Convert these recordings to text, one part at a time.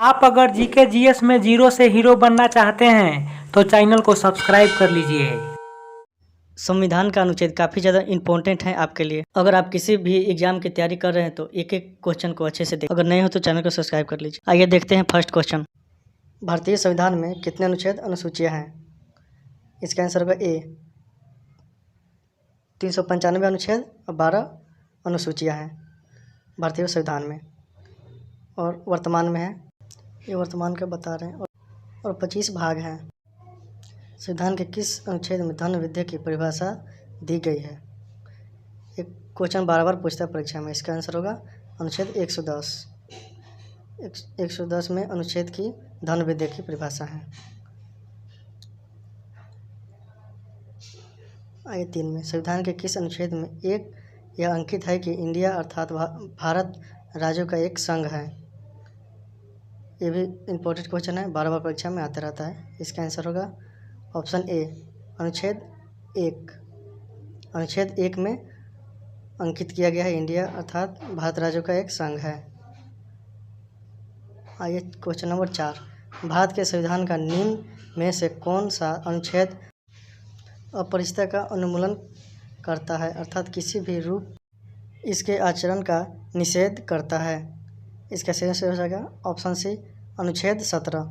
आप अगर GK GS में जीरो से हीरो बनना चाहते हैं तो चैनल को सब्सक्राइब कर लीजिए। संविधान का अनुच्छेद काफ़ी ज़्यादा इम्पोर्टेंट है आपके लिए। अगर आप किसी भी एग्जाम की तैयारी कर रहे हैं तो एक एक क्वेश्चन को अच्छे से देखें। अगर नहीं हो तो चैनल को सब्सक्राइब कर लीजिए। आइए देखते हैं फर्स्ट क्वेश्चन। भारतीय संविधान में कितने अनुच्छेद अनुसूचियाँ हैं? इसका आंसर होगा ए 395 अनुच्छेद और 12 अनुसूचियाँ हैं भारतीय संविधान में, और वर्तमान में है, ये वर्तमान का बता रहे हैं, और 25 भाग हैं। संविधान के किस अनुच्छेद में धन विद्या की परिभाषा दी गई है? एक क्वेश्चन बार बार पूछता है परीक्षा में। इसका आंसर होगा अनुच्छेद 110। 110 में अनुच्छेद की धन विद्या की परिभाषा है। आइए 3 में, संविधान के किस अनुच्छेद में एक यह अंकित है कि इंडिया अर्थात भारत राज्यों का एक संघ है? ये भी इम्पोर्टेंट क्वेश्चन है, बार बार परीक्षा में आता रहता है। इसका आंसर होगा ऑप्शन ए अनुच्छेद 1। अनुच्छेद 1 में अंकित किया गया है इंडिया अर्थात भारत राज्यों का एक संघ है। आइए क्वेश्चन नंबर 4, भारत के संविधान का निम्न में से कौन सा अनुच्छेद अपरिचयता का उन्मूलन करता है अर्थात किसी भी रूप इसके आचरण का निषेध करता है? इसका सही आंसर हो जाएगा ऑप्शन सी अनुच्छेद 17।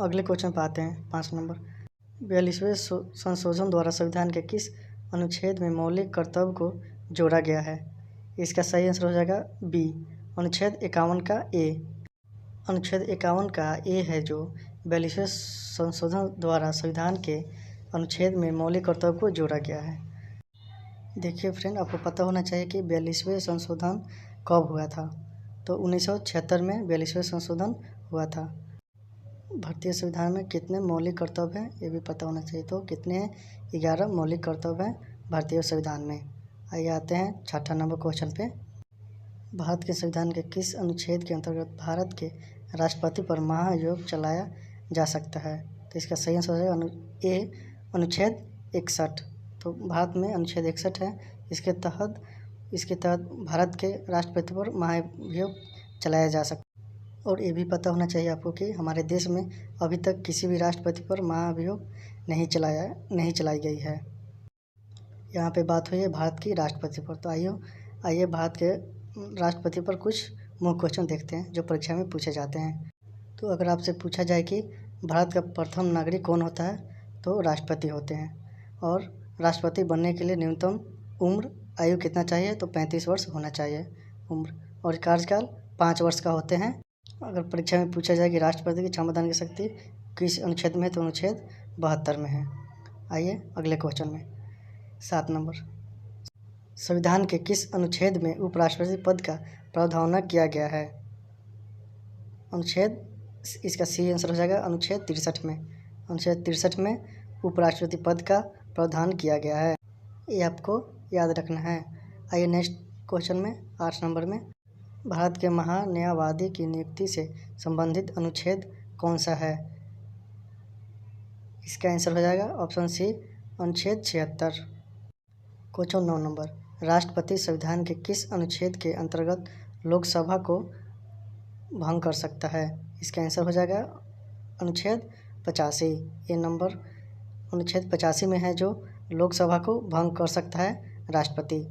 अगले क्वेश्चन पर आते हैं 5 नंबर। 42वें संशोधन द्वारा संविधान के किस अनुच्छेद में मौलिक कर्तव्य को जोड़ा गया है? इसका सही आंसर हो जाएगा बी अनुच्छेद 51 का ए। अनुच्छेद 51 का ए है जो 42वें संशोधन द्वारा संविधान के अनुच्छेद में मौलिक कर्तव्य को जोड़ा गया है। देखिए फ्रेंड, आपको पता होना चाहिए कि 42वें संशोधन कब हुआ था। तो 1976 में 42वें संशोधन हुआ था। भारतीय संविधान में कितने मौलिक कर्तव्य हैं ये भी पता होना चाहिए। तो कितने हैं? 11 मौलिक कर्तव्य हैं भारतीय संविधान में। आइए आते हैं 6 नंबर क्वेश्चन पे। भारत के संविधान के किस अनुच्छेद के अंतर्गत भारत के राष्ट्रपति पर महाभियोग चलाया जा सकता है? तो इसका सही आंसर हो जाएगा ए अनुच्छेद 61। तो भारत में अनुच्छेद 61 है, इसके तहत भारत के राष्ट्रपति पर महाभियोग चलाया जा सकता है। और ये भी पता होना चाहिए आपको कि हमारे देश में अभी तक किसी भी राष्ट्रपति पर महाभियोग नहीं चलाई गई है। यहाँ पे बात हुई है भारत की राष्ट्रपति पर। तो आइए भारत के राष्ट्रपति पर कुछ मुख्य क्वेश्चन देखते हैं जो परीक्षा में पूछे जाते हैं। तो अगर आपसे पूछा जाए कि भारत का प्रथम नागरिक कौन होता है, तो राष्ट्रपति होते हैं। और राष्ट्रपति बनने के लिए न्यूनतम उम्र आयु कितना चाहिए? तो 35 वर्ष होना चाहिए उम्र, और कार्यकाल 5 वर्ष का होते हैं। अगर परीक्षा में पूछा जाए कि राष्ट्रपति की क्षमता की शक्ति किस अनुच्छेद में है, तो अनुच्छेद 72 में है। आइए अगले क्वेश्चन में 7 नंबर, संविधान के किस अनुच्छेद में उपराष्ट्रपति पद का प्रावधान किया गया है? अनुच्छेद, इसका सी आंसर हो जाएगा अनुच्छेद 63 में। अनुच्छेद 63 में उपराष्ट्रपति पद का प्रावधान किया गया है, ये आपको याद रखना है। आइए नेक्स्ट क्वेश्चन में 8 नंबर में, भारत के महान्यायवादी की नियुक्ति से संबंधित अनुच्छेद कौन सा है? इसका आंसर हो जाएगा ऑप्शन सी अनुच्छेद 76। क्वेश्चन 9 नंबर, राष्ट्रपति संविधान के किस अनुच्छेद के अंतर्गत लोकसभा को भंग कर सकता है? इसका आंसर हो जाएगा अनुच्छेद 85। ये नंबर अनुच्छेद 85 में है जो लोकसभा को भंग कर सकता है राष्ट्रपति।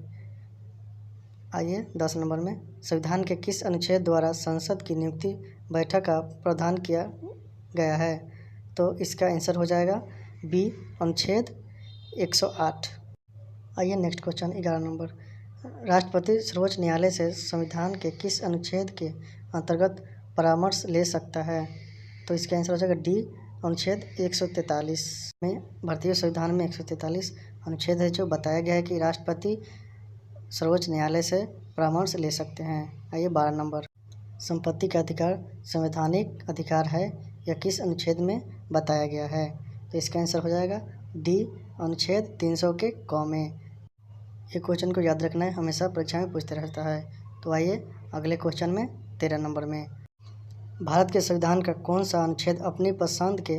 आइए 10 नंबर में, संविधान के किस अनुच्छेद द्वारा संसद की नियुक्ति बैठक का प्रावधान किया गया है? तो इसका आंसर हो जाएगा बी अनुच्छेद 108। आइए नेक्स्ट क्वेश्चन 11 नंबर, राष्ट्रपति सर्वोच्च न्यायालय से संविधान के किस अनुच्छेद के अंतर्गत परामर्श ले सकता है? तो इसका आंसर हो जाएगा डी अनुच्छेद 143 में। भारतीय संविधान में 143 अनुच्छेद है जो बताया गया है कि राष्ट्रपति सर्वोच्च न्यायालय से परामर्श ले सकते हैं। आइए 12 नंबर, संपत्ति का अधिकार संवैधानिक अधिकार है, यह किस अनुच्छेद में बताया गया है? तो इसका आंसर हो जाएगा डी अनुच्छेद 300 के क में। ये क्वेश्चन को याद रखना है, हमेशा परीक्षा में पूछते रहता है। तो आइए अगले क्वेश्चन में 13 नंबर में, भारत के संविधान का कौन सा अनुच्छेद अपनी पसंद के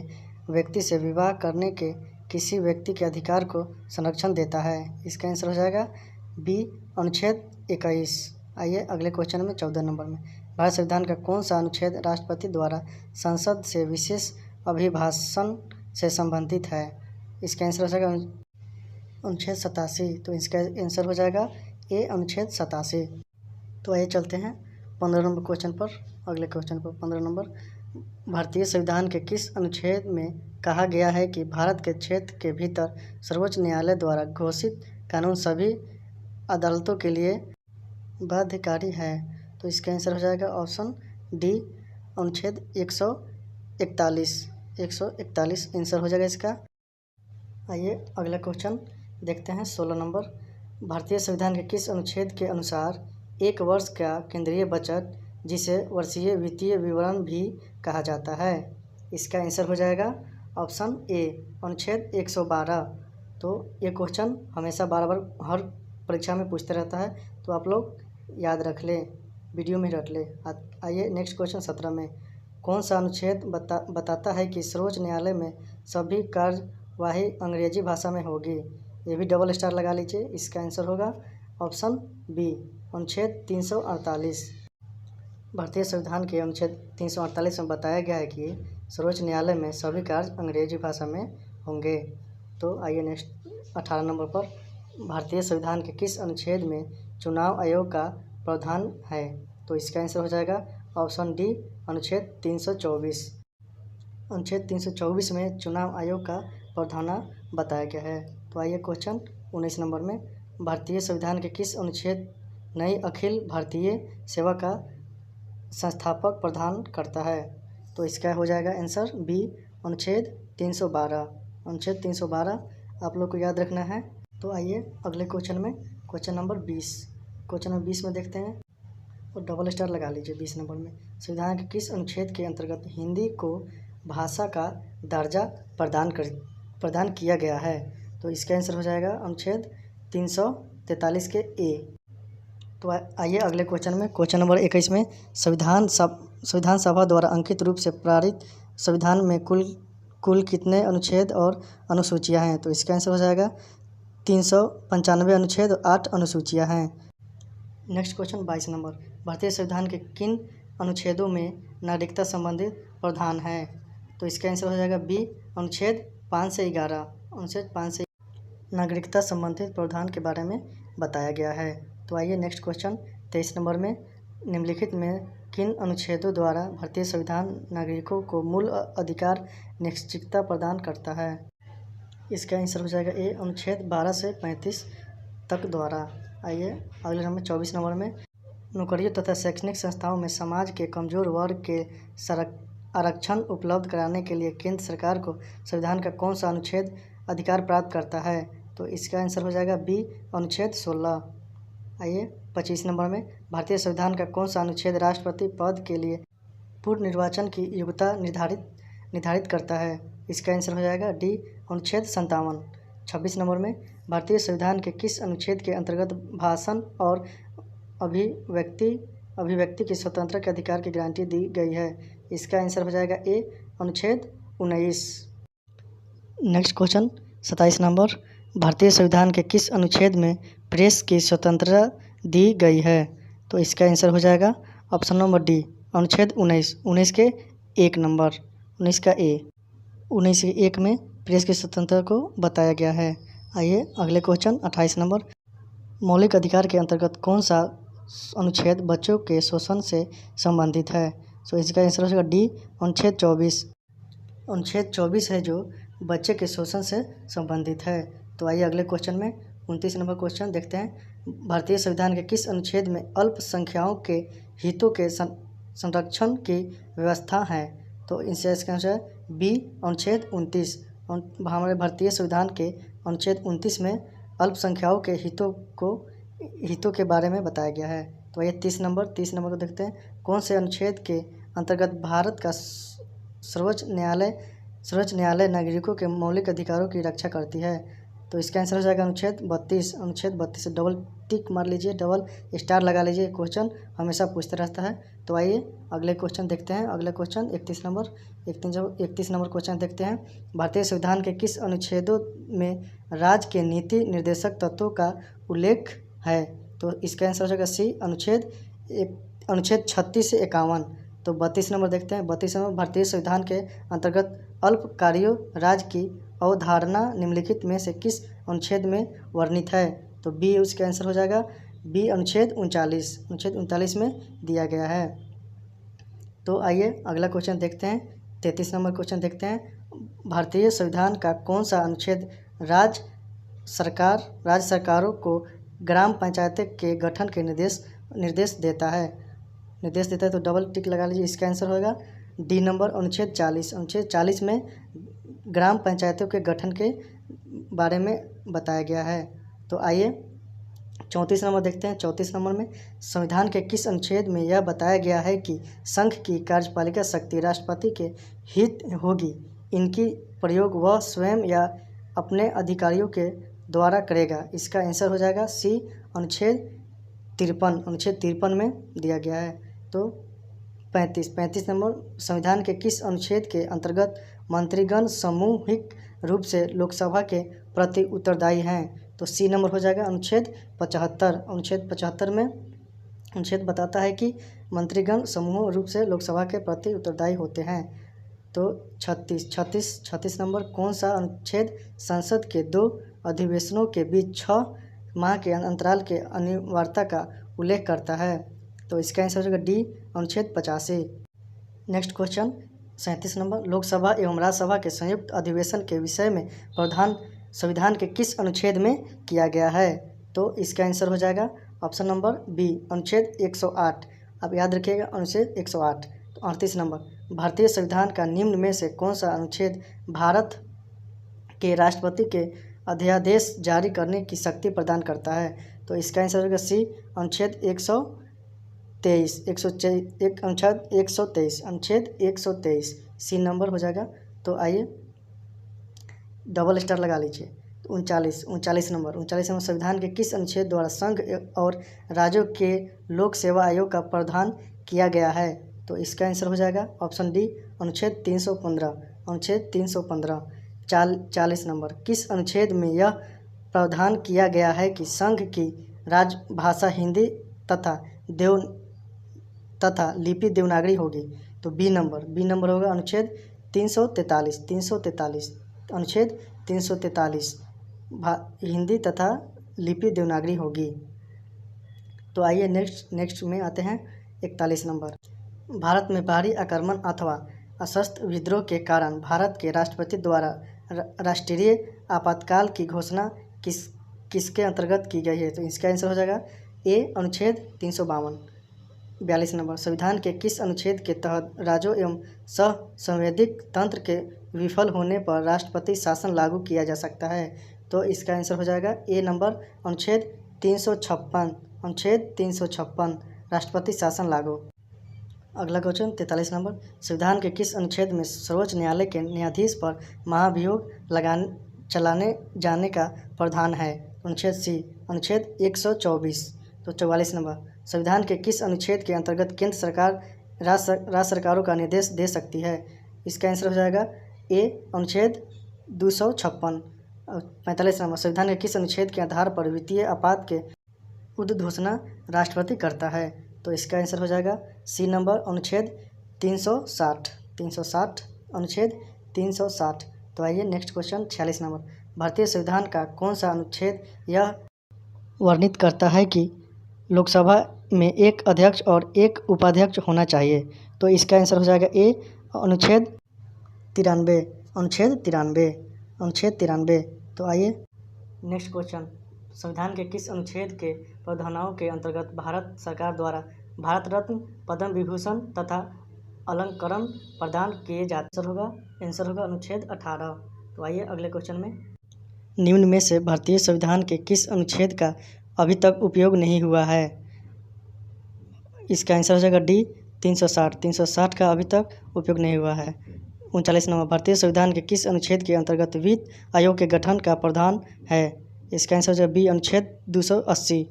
व्यक्ति से विवाह करने के किसी व्यक्ति के अधिकार को संरक्षण देता है? इसका आंसर हो जाएगा बी अनुच्छेद 21। आइए अगले क्वेश्चन में 14 नंबर में, भारत संविधान का कौन सा अनुच्छेद राष्ट्रपति द्वारा संसद से विशेष अभिभाषण से संबंधित है? इसका आंसर हो जाएगा अनुच्छेद 87। तो इसका आंसर हो जाएगा ए, अनुच्छेद 87। तो आइए चलते हैं 15 नंबर क्वेश्चन पर। अगले क्वेश्चन पर 15 नंबर, भारतीय संविधान के किस अनुच्छेद में कहा गया है कि भारत के क्षेत्र के भीतर सर्वोच्च न्यायालय द्वारा घोषित कानून सभी अदालतों के लिए बाध्यकारी है? तो इसका आंसर हो जाएगा ऑप्शन डी, अनुच्छेद 141। 141 आंसर हो जाएगा इसका। आइए अगला क्वेश्चन देखते हैं 16 नंबर, भारतीय संविधान के किस अनुच्छेद के अनुसार एक वर्ष का केंद्रीय बजट, जिसे वर्षीय वित्तीय विवरण भी कहा जाता है? इसका आंसर हो जाएगा ऑप्शन ए, अनुच्छेद 112। तो ये क्वेश्चन हमेशा बार बार हर परीक्षा में पूछते रहता है, तो आप लोग याद रख ले, वीडियो में रख ले। आइए नेक्स्ट क्वेश्चन 17 में, कौन सा अनुच्छेद बताता है कि सर्वोच्च न्यायालय में सभी कार्यवाही अंग्रेजी भाषा में होगी? ये भी डबल स्टार लगा लीजिए। इसका आंसर होगा ऑप्शन बी, अनुच्छेद 348। भारतीय संविधान के अनुच्छेद 348 में बताया गया है कि सर्वोच्च न्यायालय में सभी कार्य अंग्रेजी भाषा में होंगे। तो आइए नेक्स्ट 18 नंबर पर, भारतीय संविधान के किस अनुच्छेद में चुनाव आयोग का प्रावधान है? तो इसका आंसर हो जाएगा ऑप्शन डी, अनुच्छेद 324। अनुच्छेद 324 में चुनाव आयोग का प्रावधान बताया गया है। तो आइए क्वेश्चन 19 नंबर में, भारतीय संविधान के किस अनुच्छेद नई अखिल भारतीय सेवा का संस्थापक प्रदान करता है? तो इसका हो जाएगा आंसर बी, अनुच्छेद 312। अनुच्छेद 312 आप लोग को याद रखना है। तो आइए अगले क्वेश्चन में, क्वेश्चन नंबर 20। क्वेश्चन नंबर 20 में देखते हैं और डबल स्टार लगा लीजिए 20 नंबर में, संविधान के किस अनुच्छेद के अंतर्गत हिंदी को भाषा का दर्जा प्रदान किया गया है? तो इसका आंसर हो जाएगा अनुच्छेद 343 के ए। तो आइए अगले क्वेश्चन में, क्वेश्चन नंबर 21 में, संविधान सभा द्वारा अंकित रूप से पारित संविधान में कुल कितने अनुच्छेद और अनुसूचियां हैं? तो इसका आंसर हो जाएगा 395 अनुच्छेद और 8 अनुसूचियां हैं। नेक्स्ट क्वेश्चन 22 नंबर, भारतीय संविधान के किन अनुच्छेदों में नागरिकता संबंधित प्रावधान है? तो इसका आंसर हो जाएगा बी, अनुच्छेद 5 से 11। अनुच्छेद 5 से नागरिकता संबंधित प्रावधान के बारे में बताया गया है। तो आइए नेक्स्ट क्वेश्चन 23 नंबर में, निम्नलिखित में किन अनुच्छेदों द्वारा भारतीय संविधान नागरिकों को मूल अधिकार निश्चितता प्रदान करता है? इसका आंसर हो जाएगा ए, अनुच्छेद 12 से 35 तक द्वारा। आइए अगले नंबर 24 नंबर में, नौकरियों तथा शैक्षणिक संस्थाओं में समाज के कमजोर वर्ग के आरक्षण उपलब्ध कराने के लिए केंद्र सरकार को संविधान का कौन सा अनुच्छेद अधिकार प्राप्त करता है? तो इसका आंसर हो जाएगा बी, अनुच्छेद 16। आइए 25 नंबर में, भारतीय संविधान का कौन सा अनुच्छेद राष्ट्रपति पद के लिए पूर्व निर्वाचन की योग्यता निर्धारित करता है? इसका आंसर हो जाएगा डी, अनुच्छेद 57। 26 नंबर में, भारतीय संविधान के किस अनुच्छेद के अंतर्गत भाषण और अभिव्यक्ति की स्वतंत्रता के अधिकार की गारंटी दी गई है? इसका आंसर हो जाएगा ए, अनुच्छेद 19। नेक्स्ट क्वेश्चन 27 नंबर, भारतीय संविधान के किस अनुच्छेद में प्रेस की स्वतंत्रता दी गई है? तो इसका आंसर हो जाएगा ऑप्शन नंबर डी, अनुच्छेद 19। 19 के 1 नंबर, 19 का ए, 19 के 1 में प्रेस की स्वतंत्रता को बताया गया है। आइए अगले क्वेश्चन 28 नंबर, मौलिक अधिकार के अंतर्गत कौन सा अनुच्छेद बच्चों के शोषण से संबंधित है? तो इसका आंसर हो जाएगा डी, अनुच्छेद 24। अनुच्छेद 24 है जो बच्चे के शोषण से संबंधित है। तो आइए अगले क्वेश्चन में 29 नंबर क्वेश्चन देखते हैं, भारतीय संविधान के किस अनुच्छेद में अल्पसंख्यकों के हितों के संरक्षण की व्यवस्था है? तो इसका आंसर बी, अनुच्छेद 29। हमारे भारतीय संविधान के अनुच्छेद 29 में अल्पसंख्यकों के हितों के बारे में बताया गया है। तो ये 30 नंबर को देखते हैं, कौन से अनुच्छेद के अंतर्गत भारत का सर्वोच्च न्यायालय नागरिकों के मौलिक अधिकारों की रक्षा करती है? तो इसका आंसर हो जाएगा अनुच्छेद 32। अनुच्छेद 32 से डबल टिक मार लीजिए, डबल स्टार लगा लीजिए, क्वेश्चन हमेशा पूछते रहता है। तो आइए अगले क्वेश्चन देखते हैं। अगले क्वेश्चन 31 नंबर क्वेश्चन देखते हैं, भारतीय संविधान के किस अनुच्छेदों में राज्य के नीति निर्देशक तत्वों का उल्लेख है? तो इसका आंसर हो जाएगा सी, अनुच्छेद अनुच्छेद 36 से 51। तो 32 नंबर देखते हैं। 32 नंबर, भारतीय संविधान के अंतर्गत अल्पकार्य राज्य की अवधारणा निम्नलिखित में से किस अनुच्छेद में वर्णित है? तो बी उसका आंसर हो जाएगा। बी अनुच्छेद 39 में दिया गया है। तो आइए अगला क्वेश्चन देखते हैं। 33 नंबर क्वेश्चन देखते हैं। भारतीय संविधान का कौन सा अनुच्छेद राज्य सरकारों को ग्राम पंचायत के गठन के निर्देश देता है? तो डबल टिक लगा लीजिए। इसका आंसर होगा डी नंबर, अनुच्छेद 40। अनुच्छेद 40 में ग्राम पंचायतों के गठन के बारे में बताया गया है। तो आइए 34 नंबर देखते हैं। 34 नंबर में संविधान के किस अनुच्छेद में यह बताया गया है कि संघ की कार्यपालिका शक्ति राष्ट्रपति के हित होगी, इनकी प्रयोग वह स्वयं या अपने अधिकारियों के द्वारा करेगा? इसका आंसर हो जाएगा सी अनुच्छेद 53 में दिया गया है। तो 35 नंबर, संविधान के किस अनुच्छेद के अंतर्गत मंत्रीगण सामूहिक रूप से लोकसभा के प्रति उत्तरदायी हैं? तो सी नंबर हो जाएगा अनुच्छेद 75। अनुच्छेद 75 में अनुच्छेद बताता है कि मंत्रीगण समूह रूप से लोकसभा के प्रति उत्तरदायी होते हैं। तो 36 नंबर, कौन सा अनुच्छेद संसद के 2 अधिवेशनों के बीच 6 माह के अंतराल के अनिवार्यता का उल्लेख करता है? तो इसका आंसर हो जाएगा डी अनुच्छेद 85। नेक्स्ट क्वेश्चन 37 नंबर, लोकसभा एवं राज्यसभा के संयुक्त अधिवेशन के विषय में प्रावधान संविधान के किस अनुच्छेद में किया गया है? तो इसका आंसर हो जाएगा ऑप्शन नंबर बी अनुच्छेद 108। अब याद रखिएगा अनुच्छेद 108। तो 38 नंबर, भारतीय संविधान का निम्न में से कौन सा अनुच्छेद भारत के राष्ट्रपति के अध्यादेश जारी करने की शक्ति प्रदान करता है? तो इसका आंसर होगा सी अनुच्छेद 123। अनुच्छेद 123 सी नंबर हो जाएगा। तो आइए डबल स्टार लगा लीजिए। 39 नंबर, संविधान के किस अनुच्छेद द्वारा संघ और राज्यों के लोक सेवा आयोग का प्रावधान किया गया है? तो इसका आंसर हो जाएगा ऑप्शन डी अनुच्छेद 315। 40 नंबर, किस अनुच्छेद में यह प्रावधान किया गया है कि संघ की राजभाषा हिंदी तथा लिपि देवनागरी होगी? तो बी नंबर होगा अनुच्छेद 343। अनुच्छेद 343 हिंदी तथा लिपि देवनागरी होगी। तो आइए नेक्स्ट में आते हैं। 41 नंबर, भारत में बाहरी आक्रमण अथवा सशस्त्र विद्रोह के कारण भारत के राष्ट्रपति द्वारा राष्ट्रीय आपातकाल की घोषणा किसके अंतर्गत की गई है? तो इसका आंसर हो जाएगा ए अनुच्छेद 352। 42 नंबर, संविधान के किस अनुच्छेद के तहत राज्यों एवं संवैधानिक तंत्र के विफल होने पर राष्ट्रपति शासन लागू किया जा सकता है? तो इसका आंसर हो जाएगा ए नंबर अनुच्छेद 356 राष्ट्रपति शासन लागू। अगला क्वेश्चन 43 नंबर, संविधान के किस अनुच्छेद में सर्वोच्च न्यायालय के न्यायाधीश पर महाभियोग चलाने जाने का प्रावधान है? अनुच्छेद सी अनुच्छेद 124। तो 44 नंबर, संविधान के किस अनुच्छेद के अंतर्गत केंद्र सरकार राज्य सरकारों का निर्देश दे सकती है? इसका आंसर हो जाएगा ए अनुच्छेद 256। 45 नंबर, संविधान के किस अनुच्छेद के आधार पर वित्तीय आपात के उद्घोषणा राष्ट्रपति करता है? तो इसका आंसर हो जाएगा सी नंबर अनुच्छेद 360 अनुच्छेद 360। तो आइए नेक्स्ट क्वेश्चन 46 नंबर, भारतीय संविधान का कौन सा अनुच्छेद यह वर्णित करता है कि लोकसभा में एक अध्यक्ष और एक उपाध्यक्ष होना चाहिए? तो इसका आंसर हो जाएगा ए अनुच्छेद 93। तो आइए नेक्स्ट क्वेश्चन, संविधान के किस अनुच्छेद के प्रावधानों के अंतर्गत भारत सरकार द्वारा भारत रत्न, पद्म विभूषण तथा अलंकरण प्रदान किए जाते? आंसर होगा अनुच्छेद 18। तो आइए अगले क्वेश्चन में, निम्न में से भारतीय संविधान के किस अनुच्छेद का अभी तक उपयोग नहीं हुआ है? इसका आंसर हो जाएगा डी 360 का अभी तक उपयोग नहीं हुआ है। 39 नंबर, भारतीय संविधान के किस अनुच्छेद के अंतर्गत वित्त आयोग के गठन का प्रावधान है? इसका आंसर हो जाएगा बी अनुच्छेद 280।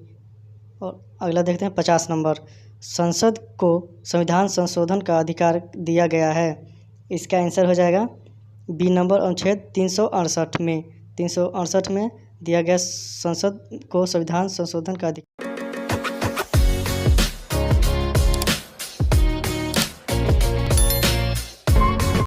और अगला देखते हैं 50 नंबर, संसद को संविधान संशोधन का अधिकार दिया गया है? इसका आंसर हो जाएगा बी नंबर अनुच्छेद 368 में दिया गया संसद को संविधान संशोधन का अधिकार।